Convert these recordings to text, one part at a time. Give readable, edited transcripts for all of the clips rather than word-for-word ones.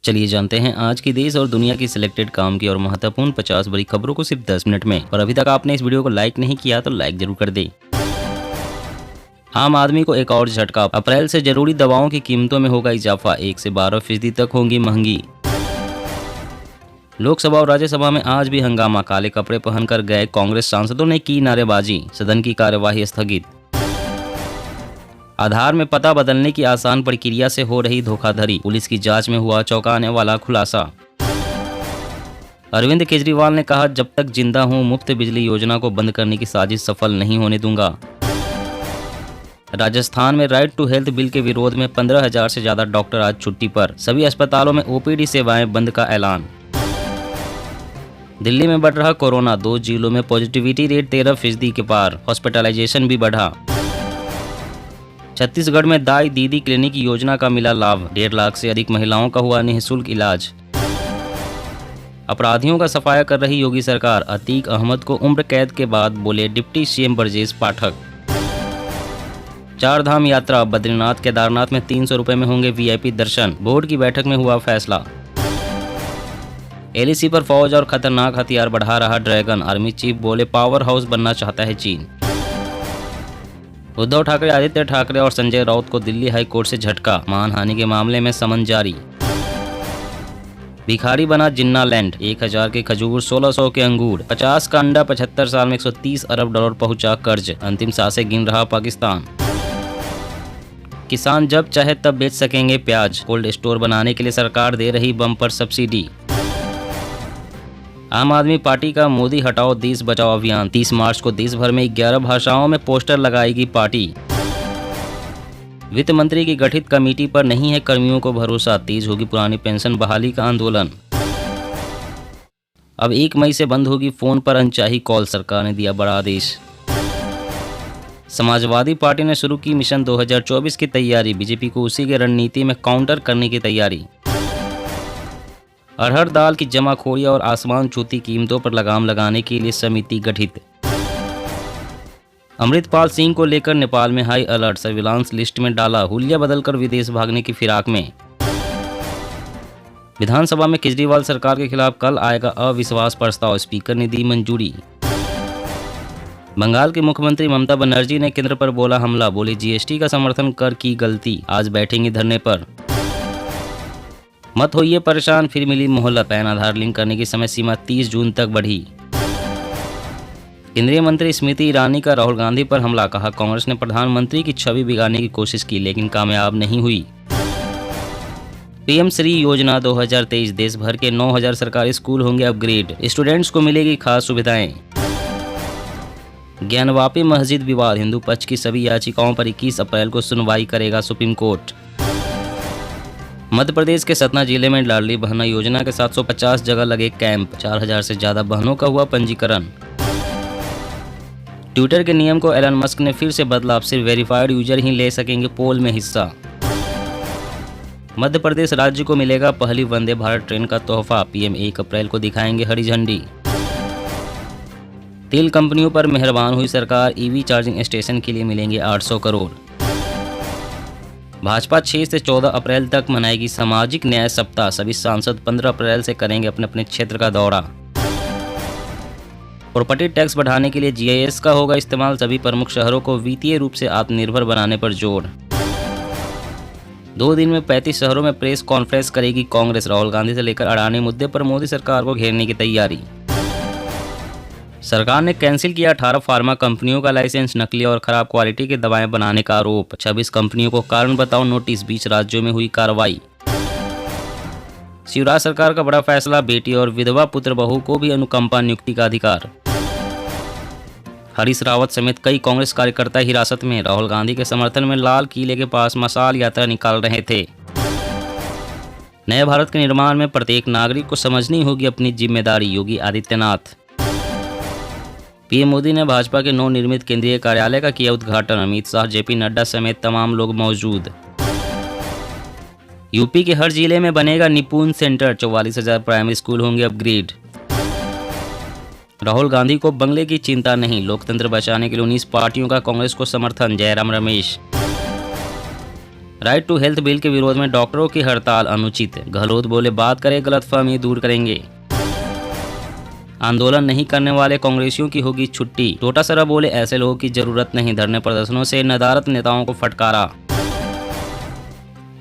चलिए जानते हैं आज की देश और दुनिया की सिलेक्टेड काम की और महत्वपूर्ण 50 बड़ी खबरों को सिर्फ 10 मिनट में। और अभी तक आपने इस वीडियो को लाइक नहीं किया तो लाइक जरूर कर दें। आम आदमी को एक और झटका, अप्रैल से जरूरी दवाओं की कीमतों में होगा इजाफा, 1 से 12% तक होंगी महंगी। लोकसभा और राज्यसभा में आज भी हंगामा, काले कपड़े पहनकर गए कांग्रेस सांसदों ने की नारेबाजी, सदन की कार्यवाही स्थगित। आधार में पता बदलने की आसान प्रक्रिया से हो रही धोखाधड़ी, पुलिस की जांच में हुआ चौंकाने वाला खुलासा। अरविंद केजरीवाल ने कहा, जब तक जिंदा हूं मुफ्त बिजली योजना को बंद करने की साजिश सफल नहीं होने दूंगा। राजस्थान में राइट टू हेल्थ बिल के विरोध में 15,000 से ज्यादा डॉक्टर आज छुट्टी पर, सभी अस्पतालों में ओपीडी सेवाएं बंद का ऐलान। दिल्ली में बढ़ रहा कोरोना, 2 जिलों में पॉजिटिविटी रेट 13% के पार, हॉस्पिटलाइजेशन भी बढ़ा। छत्तीसगढ़ में दाई दीदी क्लिनिक योजना का मिला लाभ, 1.5 लाख से अधिक महिलाओं का हुआ निःशुल्क इलाज। अपराधियों का सफाया कर रही योगी सरकार, अतीक अहमद को उम्र कैद के बाद बोले डिप्टी सीएम ब्रजेश पाठक। 4 धाम यात्रा, बद्रीनाथ केदारनाथ में 300 रुपए में होंगे वीआईपी दर्शन, बोर्ड की बैठक में हुआ फैसला। एलएसी पर फौज और खतरनाक हथियार बढ़ा रहा ड्रैगन, आर्मी चीफ बोले पावर हाउस बनना चाहता है चीन। उद्धव ठाकरे, आदित्य ठाकरे और संजय राउत को दिल्ली हाई कोर्ट से झटका, मानहानि के मामले में समन जारी। भिखारी बना जिन्ना लैंड, 1000 के खजूर, 1600 के अंगूर, 50 का अंडा, 75 साल में 130 अरब डॉलर पहुंचा कर्ज, अंतिम सांसें गिन रहा पाकिस्तान। किसान जब चाहे तब बेच सकेंगे प्याज, कोल्ड स्टोर बनाने के लिए सरकार दे रही बम्पर सब्सिडी। आम आदमी पार्टी का मोदी हटाओ देश बचाओ अभियान, 30 मार्च को देश भर में 11 भाषाओं में पोस्टर लगाएगी पार्टी। वित्त मंत्री की गठित कमेटी पर नहीं है कर्मियों को भरोसा, तेज होगी पुरानी पेंशन बहाली का आंदोलन। अब 1 मई से बंद होगी फोन पर अनचाही कॉल, सरकार ने दिया बड़ा आदेश। समाजवादी पार्टी ने शुरू की मिशन 2024 की तैयारी, बीजेपी को उसी की रणनीति में काउंटर करने की तैयारी। अरहर दाल की जमाखोरी और आसमान छूती कीमतों पर लगाम लगाने के लिए समिति गठित। अमृतपाल सिंह को लेकर नेपाल में हाई अलर्ट, सर्विलांस लिस्ट में डाला, हुलिया बदलकर विदेश भागने की फिराक में। विधानसभा में केजरीवाल सरकार के खिलाफ कल आएगा अविश्वास प्रस्ताव, स्पीकर ने दी मंजूरी। बंगाल की मुख्यमंत्री ममता बनर्जी ने केंद्र पर बोला हमला, बोली जीएसटी का समर्थन कर की गलती, आज बैठेंगे धरने पर। मत होइए परेशान, फिर मिली मोहलत, पैन आधार लिंक करने की समय सीमा 30 जून तक बढ़ी। केंद्रीय मंत्री स्मृति ईरानी का राहुल गांधी पर हमला, कहा कांग्रेस ने प्रधानमंत्री की छवि बिगाड़ने की कोशिश की लेकिन कामयाब नहीं हुई। पीएम श्री योजना 2023, देश भर के 9000 सरकारी स्कूल होंगे अपग्रेड, स्टूडेंट्स को मिलेगी खास सुविधाएं। ज्ञानवापी मस्जिद विवाद, हिंदू पक्ष की सभी याचिकाओं पर 21 अप्रैल को सुनवाई करेगा सुप्रीम कोर्ट। मध्य प्रदेश के सतना जिले में लाडली बहना योजना के 750 जगह लगे कैंप, 4000 से ज्यादा बहनों का हुआ पंजीकरण। ट्विटर के नियम को एलन मस्क ने फिर से बदला, अब सिर्फ वेरीफाइड यूजर ही ले सकेंगे पोल में हिस्सा। मध्य प्रदेश राज्य को मिलेगा पहली वंदे भारत ट्रेन का तोहफा, पीएम 1 अप्रैल को दिखाएंगे हरी झंडी। तेल कंपनियों पर मेहरबान हुई सरकार, ईवी चार्जिंग स्टेशन के लिए मिलेंगे 800 करोड़। भाजपा 6 से 14 अप्रैल तक मनाएगी सामाजिक न्याय सप्ताह, सभी सांसद 15 अप्रैल से करेंगे अपने अपने क्षेत्र का दौरा। प्रॉपर्टी टैक्स बढ़ाने के लिए जीआईएस का होगा इस्तेमाल, सभी प्रमुख शहरों को वित्तीय रूप से आत्मनिर्भर बनाने पर जोर। 2 दिन में 35 शहरों में प्रेस कॉन्फ्रेंस करेगी कांग्रेस, राहुल गांधी से लेकर अडानी मुद्दे पर मोदी सरकार को घेरने की तैयारी। सरकार ने कैंसिल किया 18 फार्मा कंपनियों का लाइसेंस, नकली और खराब क्वालिटी की दवाएं बनाने का आरोप, 26 कंपनियों को कारण बताओ नोटिस, 20 राज्यों में हुई कार्रवाई। शिवराज सरकार का बड़ा फैसला, बेटी और विधवा पुत्र बहू को भी अनुकंपा नियुक्ति का अधिकार। हरीश रावत समेत कई कांग्रेस कार्यकर्ता हिरासत में, राहुल गांधी के समर्थन में लाल किले के पास मशाल यात्रा निकाल रहे थे। नए भारत के निर्माण में प्रत्येक नागरिक को समझनी होगी अपनी जिम्मेदारी, योगी आदित्यनाथ। पीएम मोदी ने भाजपा के नवनिर्मित केंद्रीय कार्यालय का किया उद्घाटन, अमित शाह, जेपी नड्डा समेत तमाम लोग मौजूद। यूपी के हर जिले में बनेगा निपुण सेंटर, 44,000 प्राइमरी स्कूल होंगे अपग्रेड। राहुल गांधी को बंगले की चिंता नहीं, लोकतंत्र बचाने के लिए 19 पार्टियों का कांग्रेस को समर्थन, Jairam Ramesh. Right to health bill के विरोध में डॉक्टरों की हड़ताल अनुचित। गहलोत बोले बात करें गलतफहमी दूर करेंगे। आंदोलन नहीं करने वाले कांग्रेसियों की होगी छुट्टी। डोटासरा बोले ऐसे लोगों की जरूरत नहीं। धरने प्रदर्शनों से नदारद नेताओं को फटकारा।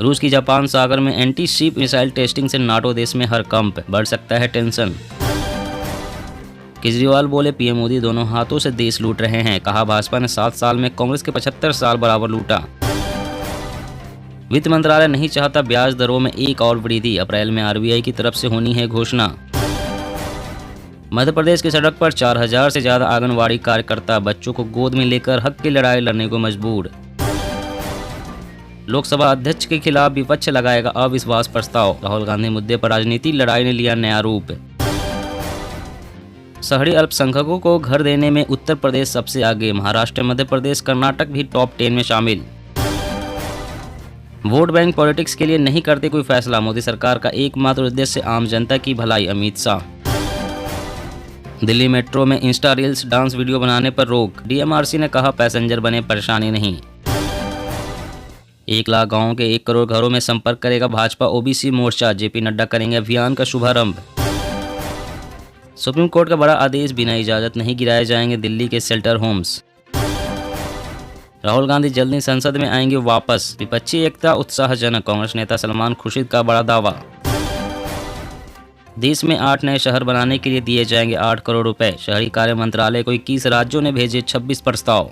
रूस की जापान सागर में एंटी शिप मिसाइल टेस्टिंग से नाटो देश में हरकंप, बढ़ सकता है टेंशन। केजरीवाल बोले पीएम मोदी दोनों हाथों से देश लूट रहे हैं। कहा भाजपा ने 7 साल में कांग्रेस के 75 साल बराबर लूटा। वित्त मंत्रालय नहीं चाहता ब्याज दरों में एक और वृद्धि। अप्रैल में आरबीआई की तरफ से होनी है घोषणा। मध्य प्रदेश की सड़क पर 4000 से ज्यादा आंगनवाड़ी कार्यकर्ता बच्चों को गोद में लेकर हक की लड़ाई लड़ने को मजबूर। लोकसभा अध्यक्ष के खिलाफ विपक्ष लगाएगा अविश्वास प्रस्ताव। राहुल गांधी मुद्दे पर राजनीतिक लड़ाई ने लिया नया रूप। शहरी अल्पसंख्यकों को घर देने में उत्तर प्रदेश सबसे आगे। महाराष्ट्र, मध्य प्रदेश, कर्नाटक भी टॉप 10 में शामिल। वोट बैंक पॉलिटिक्स के लिए नहीं करते कोई फैसला। मोदी सरकार का एकमात्र उद्देश्य आम जनता की भलाई। अमित शाह। दिल्ली मेट्रो में इंस्टा रील्स डांस वीडियो बनाने पर रोक। डीएमआरसी ने कहा पैसेंजर बने परेशानी नहीं। 1 लाख गांवों के 1 करोड़ घरों में संपर्क करेगा भाजपा ओबीसी मोर्चा। जेपी नड्डा करेंगे अभियान का शुभारंभ। सुप्रीम कोर्ट का बड़ा आदेश, बिना इजाजत नहीं गिराए जाएंगे दिल्ली के शेल्टर होम्स। राहुल गांधी जल्द ही संसद में आएंगे वापस। विपक्षी एकता उत्साहजनक। कांग्रेस नेता सलमान खुर्शीद का बड़ा दावा। देश में 8 नए शहर बनाने के लिए दिए जाएंगे 8 करोड़ रुपए। शहरी कार्य मंत्रालय को 21 राज्यों ने भेजे 26 प्रस्ताव।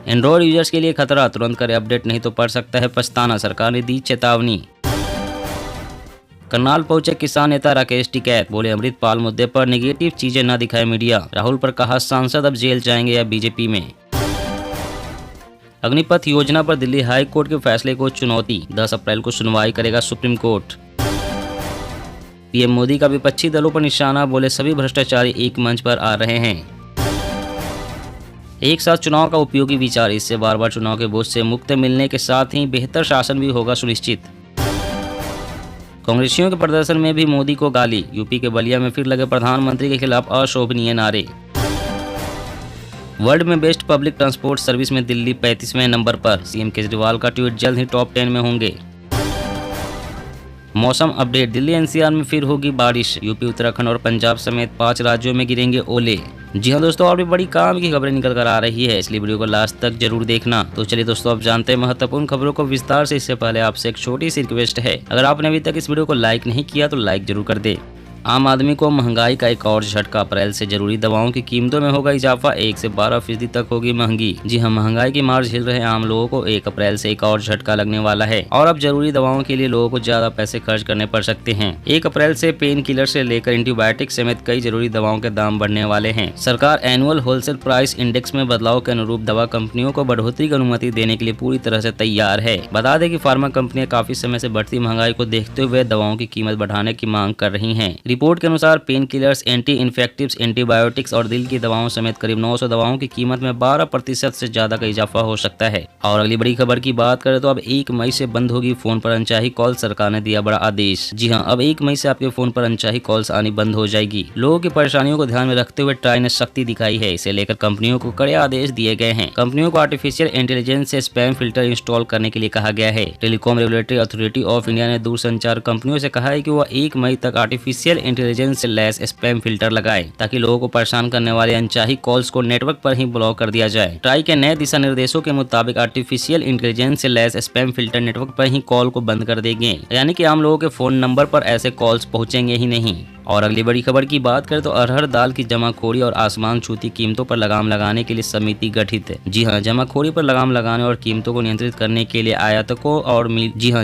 एंड्रॉयड यूजर्स के लिए खतरा, तुरंत करें अपडेट नहीं तो पड़ सकता है पछताना। सरकार ने दी चेतावनी। करनाल पहुंचे किसान नेता राकेश टिकैत। बोले अमृतपाल मुद्दे पर नेगेटिव चीजें न दिखाए मीडिया। राहुल पर कहा सांसद अब जेल जाएंगे या बीजेपी में। अग्निपथ योजना पर दिल्ली हाई कोर्ट के फैसले को चुनौती। 10 अप्रैल को सुनवाई करेगा सुप्रीम कोर्ट। पीएम मोदी का विपक्षी दलों पर निशाना। बोले सभी भ्रष्टाचारी एक मंच पर आ रहे हैं। एक साथ चुनाव का उपयोगी विचार। इससे बार बार चुनाव के बोझ से मुक्त मिलने के साथ ही बेहतर शासन भी होगा सुनिश्चित। कांग्रेसियों के प्रदर्शन में भी मोदी को गाली। यूपी के बलिया में फिर लगे प्रधानमंत्री के खिलाफ अशोभनीय नारे। वर्ल्ड में बेस्ट पब्लिक ट्रांसपोर्ट सर्विस में दिल्ली 35वें नंबर पर। सीएम केजरीवाल का ट्वीट, जल्द ही टॉप 10 में होंगे। मौसम अपडेट। दिल्ली एनसीआर में फिर होगी बारिश। यूपी, उत्तराखंड और पंजाब समेत 5 राज्यों में गिरेंगे ओले। जी हाँ दोस्तों, और भी बड़ी काम की खबरें निकल कर आ रही है, इसलिए वीडियो को लास्ट तक जरूर देखना। तो चलिए दोस्तों, अब जानते हैं महत्वपूर्ण खबरों को विस्तार से। इससे पहले आपसे एक छोटी सी रिक्वेस्ट है, अगर आपने अभी तक इस वीडियो को लाइक नहीं किया तो लाइक जरूर कर दे। आम आदमी को महंगाई का एक और झटका। अप्रैल से जरूरी दवाओं की कीमतों में होगा इजाफा। 1 से 12% तक होगी महंगी। जी हाँ, महंगाई की मार झेल रहे आम लोगों को 1 अप्रैल से एक और झटका लगने वाला है और अब जरूरी दवाओं के लिए लोगों को ज्यादा पैसे खर्च करने पड़ सकते हैं। 1 अप्रैल से पेन किलर से लेकर एंटीबायोटिक समेत कई जरूरी दवाओं के दाम बढ़ने वाले हैं। सरकार एनुअल होलसेल प्राइस इंडेक्स में बदलाव के अनुरूप दवा कंपनियों को बढ़ोतरी की अनुमति देने के लिए पूरी तरह से तैयार है। बता दें कि फार्मा कंपनियां काफी समय से बढ़ती महंगाई को देखते हुए दवाओं की कीमत बढ़ाने की मांग कर रही है। रिपोर्ट के अनुसार पेन किलर्स, एंटी इन्फेक्टिव्स, एंटीबायोटिक्स और दिल की दवाओं समेत करीब 900 दवाओं की कीमत में 12% से ज्यादा का इजाफा हो सकता है। और अगली बड़ी खबर की बात करें तो अब 1 मई से बंद होगी फोन पर अनचाही कॉल। सरकार ने दिया बड़ा आदेश। जी हां, अब 1 मई से आपके फोन पर अनचाही कॉल्स आनी बंद हो जाएगी। लोगों की परेशानियों को ध्यान में रखते हुए ट्राई ने सख्ती दिखाई है। इसे लेकर कंपनियों को कड़े आदेश दिए गए हैं। कंपनियों को आर्टिफिशियल इंटेलिजेंस से स्पैम फिल्टर इंस्टॉल करने के लिए कहा गया है। Telecom regulatory authority of India ने दूरसंचार कंपनियों से कहा है कि वह 1 मई तक आर्टिफिशियल इंटेलिजेंस से लैस स्पैम फिल्टर लगाए, ताकि लोगों को परेशान करने वाले अनचाही कॉल्स को नेटवर्क पर ही ब्लॉक कर दिया जाए। ट्राई के नए दिशा निर्देशों के मुताबिक आर्टिफिशियल इंटेलिजेंस से लैस स्पैम फिल्टर नेटवर्क पर ही कॉल को बंद कर देंगे, यानी कि आम लोगों के फोन नंबर पर ऐसे कॉल्स पहुंचेंगे ही नहीं। और अगली बड़ी खबर की बात करें तो अरहर दाल की जमाखोरी और आसमान छूती कीमतों पर लगाम लगाने के लिए समिति गठित है। जी हां, जमाखोरी पर लगाम लगाने और कीमतों को नियंत्रित करने के लिए आयातकों और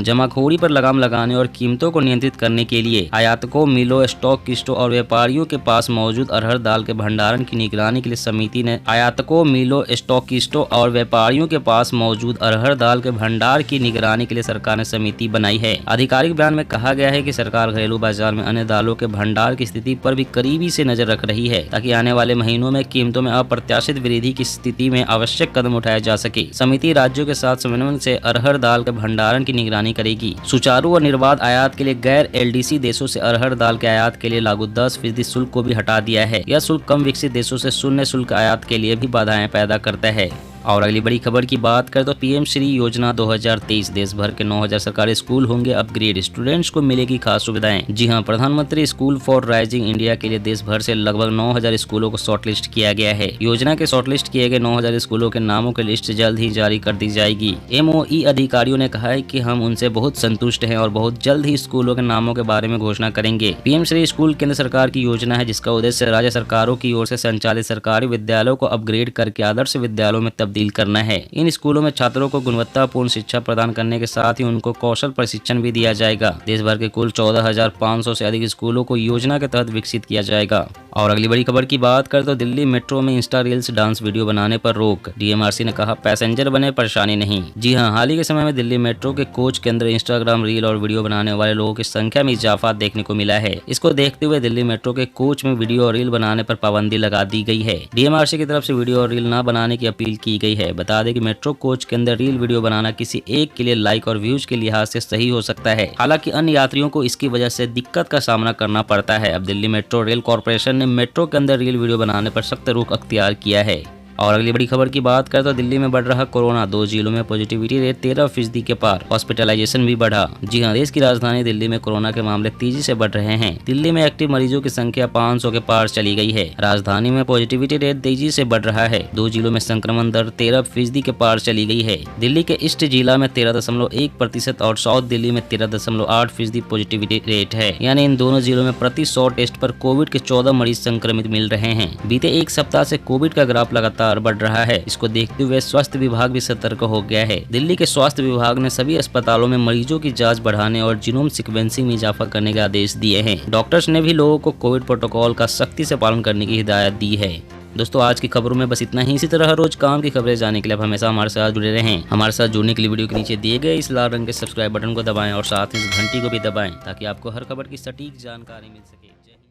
जमाखोरी पर लगाम लगाने और कीमतों को नियंत्रित करने के लिए आयातकों, मिलों, स्टॉकिस्टों और व्यापारियों के पास मौजूद अरहर दाल के भंडारण की निगरानी के लिए समिति ने आयातकों, मिलों, स्टॉकिस्टों और व्यापारियों के पास मौजूद अरहर दाल के भंडार की निगरानी के लिए सरकार ने समिति बनाई है। आधिकारिक बयान में कहा गया है कि सरकार घरेलू बाजार में अन्य दालों के भंडार की स्थिति पर भी करीबी से नजर रख रही है, ताकि आने वाले महीनों में कीमतों में अप्रत्याशित वृद्धि की स्थिति में आवश्यक कदम उठाया जा सके। समिति राज्यों के साथ समन्वय से अरहर दाल के भंडारण की निगरानी करेगी। सुचारू और निर्बाध आयात के लिए गैर एलडीसी देशों से अरहर दाल के आयात के लिए लागू 10% शुल्क को भी हटा दिया है। यह शुल्क कम विकसित देशों से शून्य शुल्क आयात के लिए भी बाधाएं पैदा करता है। और अगली बड़ी खबर की बात करें तो पीएम श्री योजना 2023 देश भर के 9000 सरकारी स्कूल होंगे अपग्रेड, स्टूडेंट्स को मिलेगी खास सुविधाएं। जी हां, प्रधानमंत्री स्कूल फॉर राइजिंग इंडिया के लिए देश भर से लगभग 9000 स्कूलों को शॉर्टलिस्ट किया गया है। योजना के शॉर्टलिस्ट किए गए 9000 स्कूलों के नामों की लिस्ट जल्द ही जारी कर दी जाएगी। एमओई अधिकारियों ने कहा है कि हम उनसे बहुत संतुष्ट हैं और बहुत जल्द ही स्कूलों के नामों के बारे में घोषणा करेंगे। पीएम श्री स्कूल केंद्र सरकार की योजना है जिसका उद्देश्य राज्य सरकारों की ओर से संचालित सरकारी विद्यालयों को अपग्रेड करके आदर्श विद्यालयों में तब्दील करना है। इन स्कूलों में छात्रों को गुणवत्तापूर्ण शिक्षा प्रदान करने के साथ ही उनको कौशल प्रशिक्षण भी दिया जाएगा। देश भर के कुल 14,500 से अधिक स्कूलों को योजना के तहत विकसित किया जाएगा। और अगली बड़ी खबर की बात करें तो दिल्ली मेट्रो में इंस्टा रील्स डांस वीडियो बनाने पर रोक, डीएमआरसी ने कहा पैसेंजर बने परेशानी नहीं। जी हां, हाल ही के समय में दिल्ली मेट्रो के कोच के अंदर इंस्टाग्राम रील और वीडियो बनाने वाले लोगों की संख्या में इजाफा देखने को मिला है। इसको देखते हुए दिल्ली मेट्रो के कोच में वीडियो और रील बनाने पर पाबंदी लगा दी गई है। डीएमआरसी की तरफ से वीडियो और रील न बनाने की अपील की गई है। बता दें कि मेट्रो कोच के अंदर रील वीडियो बनाना किसी एक के लिए लाइक और व्यूज के लिहाज से सही हो सकता है, हालांकि अन्य यात्रियों को इसकी वजह से दिक्कत का सामना करना पड़ता है। अब दिल्ली मेट्रो रेल कॉर्पोरेशन ने मेट्रो के अंदर रील वीडियो बनाने पर सख्त रुख अख्तियार किया है। और अगली बड़ी खबर की बात करें तो दिल्ली में बढ़ रहा कोरोना, 2 जिलों में पॉजिटिविटी रेट 13% के पार, हॉस्पिटलाइजेशन भी बढ़ा। जी हां, देश की राजधानी दिल्ली में कोरोना के मामले तेजी से बढ़ रहे हैं। दिल्ली में एक्टिव मरीजों की संख्या 500 के पार चली गई है। राजधानी में पॉजिटिविटी रेट तेजी से बढ़ रहा है। 2 जिलों में संक्रमण दर 13% के पार चली गई है। दिल्ली के ईस्ट जिला में 13.1% और साउथ दिल्ली में 13.8% पॉजिटिविटी रेट है। यानी इन दोनों जिलों में प्रति 100 टेस्ट पर कोविड के 14 मरीज संक्रमित मिल रहे हैं। बीते एक सप्ताह से कोविड का ग्राफ लगातार बढ़ रहा है। इसको देखते हुए स्वास्थ्य विभाग भी सतर्क हो गया है। दिल्ली के स्वास्थ्य विभाग ने सभी अस्पतालों में मरीजों की जांच बढ़ाने और जीनोम सीक्वेंसिंग में इजाफा करने के आदेश दिए हैं। डॉक्टर्स ने भी लोगों को कोविड प्रोटोकॉल का सख्ती से पालन करने की हिदायत दी है। दोस्तों, आज की खबरों में बस इतना ही। इसी तरह रोज काम की खबरें जानने के लिए आप हमेशा हमारे साथ जुड़े रहें। हमारे साथ जुड़ने के लिए वीडियो के नीचे दिए गए इस लाल रंग के सब्सक्राइब बटन को दबाएं और साथ ही इस घंटी को भी दबाएं ताकि आपको हर खबर की सटीक जानकारी मिल सके। जय हिंद।